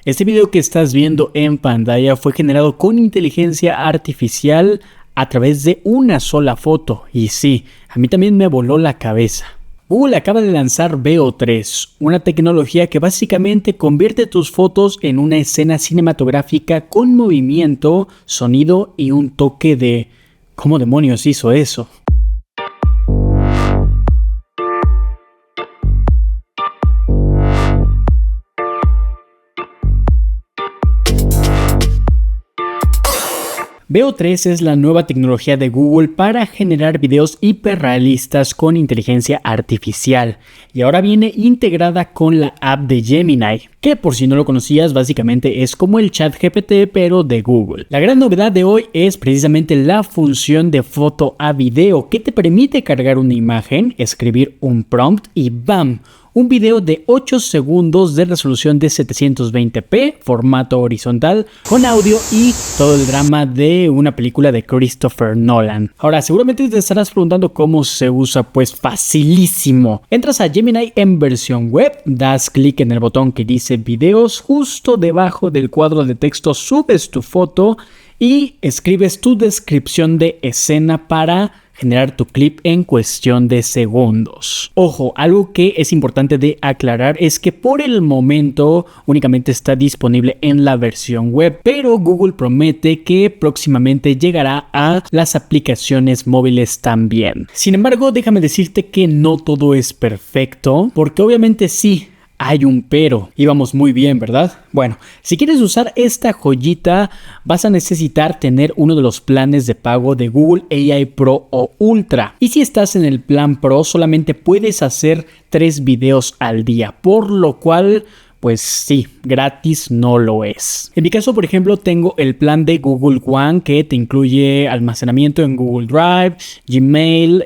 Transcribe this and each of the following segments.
Este video que estás viendo en pantalla fue generado con inteligencia artificial a través de una sola foto. Y sí, a mí también me voló la cabeza. Google acaba de lanzar Veo 3, una tecnología que básicamente convierte tus fotos en una escena cinematográfica con movimiento, sonido y un toque de ¿cómo demonios hizo eso? Veo 3 es la nueva tecnología de Google para generar videos hiperrealistas con inteligencia artificial y ahora viene integrada con la app de Gemini, que por si no lo conocías básicamente es como el ChatGPT pero de Google. La gran novedad de hoy es precisamente la función de foto a video que te permite cargar una imagen, escribir un prompt y ¡bam! Un video de 8 segundos de resolución de 720p, formato horizontal, con audio y todo el drama de una película de Christopher Nolan. Ahora, seguramente te estarás preguntando cómo se usa, pues facilísimo. Entras a Gemini en versión web, das clic en el botón que dice videos, justo debajo del cuadro de texto subes tu foto y escribes tu descripción de escena para generar tu clip en cuestión de segundos. Ojo, algo que es importante de aclarar es que por el momento únicamente está disponible en la versión web, pero Google promete que próximamente llegará a las aplicaciones móviles también. Sin embargo, déjame decirte que no todo es perfecto, porque obviamente sí, hay un pero. Íbamos muy bien, ¿verdad? Bueno, si quieres usar esta joyita, vas a necesitar tener uno de los planes de pago de Google AI Pro o Ultra. Y si estás en el plan Pro, solamente puedes hacer 3 videos al día, por lo cual pues sí, gratis no lo es. En mi caso, por ejemplo, tengo el plan de Google One que te incluye almacenamiento en Google Drive, Gmail,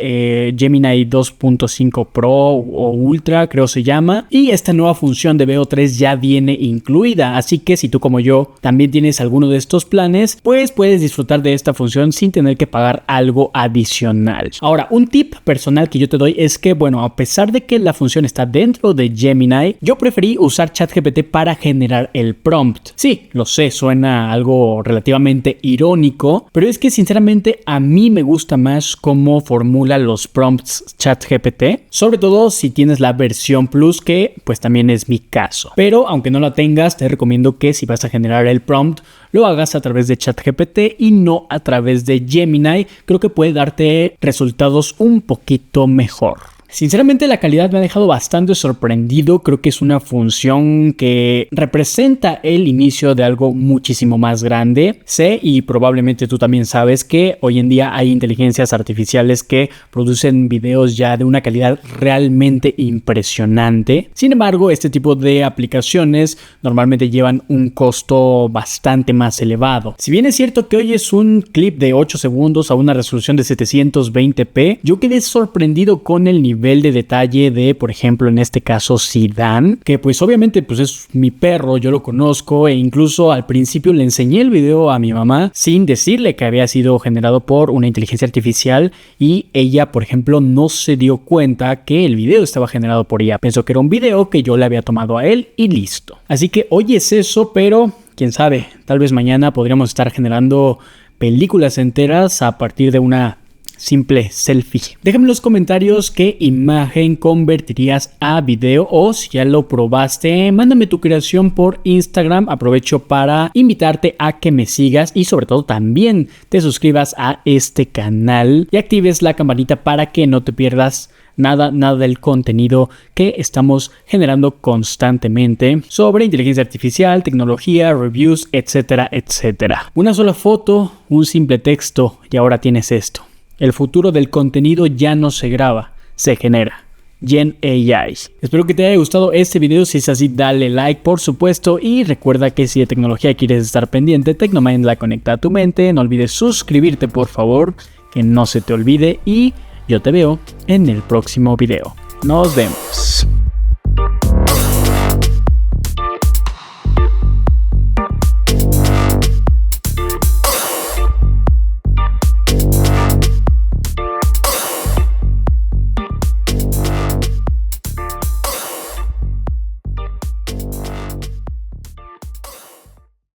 Gemini 2.5 Pro o Ultra, creo se llama. Y esta nueva función de Veo 3 ya viene incluida. Así que si tú como yo también tienes alguno de estos planes, pues puedes disfrutar de esta función sin tener que pagar algo adicional. Ahora, un tip personal que yo te doy es que, bueno, a pesar de que la función está dentro de Gemini, yo preferí usar ChatGPT para generar el prompt. Sí, lo sé, suena algo relativamente irónico, pero es que sinceramente a mí me gusta más cómo formula los prompts ChatGPT, sobre todo si tienes la versión Plus, que pues también es mi caso. Pero aunque no la tengas, te recomiendo que si vas a generar el prompt, lo hagas a través de ChatGPT y no a través de Gemini. Creo que puede darte resultados un poquito mejor. Sinceramente la calidad me ha dejado bastante sorprendido. Creo que es una función que representa el inicio de algo muchísimo más grande. Sé, y probablemente tú también sabes, que hoy en día hay inteligencias artificiales que producen videos ya de una calidad realmente impresionante. Sin embargo, este tipo de aplicaciones normalmente llevan un costo bastante más elevado. Si bien es cierto que hoy es un clip de 8 segundos a una resolución de 720p, yo quedé sorprendido con el nivel de detalle de, por ejemplo, en este caso Zidane, que pues obviamente pues es mi perro, yo lo conozco, e incluso al principio le enseñé el video a mi mamá sin decirle que había sido generado por una inteligencia artificial y ella, por ejemplo, no se dio cuenta que el video estaba generado por ella. Pensó que era un video que yo le había tomado a él y listo. Así que hoy es eso, pero quién sabe, tal vez mañana podríamos estar generando películas enteras a partir de una simple selfie. Déjame en los comentarios qué imagen convertirías a video, o si ya lo probaste, mándame tu creación por Instagram. Aprovecho para invitarte a que me sigas y sobre todo también te suscribas a este canal y actives la campanita para que no te pierdas nada del contenido que estamos generando constantemente sobre inteligencia artificial, tecnología, reviews, etcétera, etcétera. Una sola foto, un simple texto y ahora tienes esto. El futuro del contenido ya no se graba, se genera. Gen AI. Espero que te haya gustado este video. Si es así, dale like, por supuesto. Y recuerda que si de tecnología quieres estar pendiente, Tecnomind la conecta a tu mente. No olvides suscribirte, por favor, que no se te olvide. Y yo te veo en el próximo video. Nos vemos.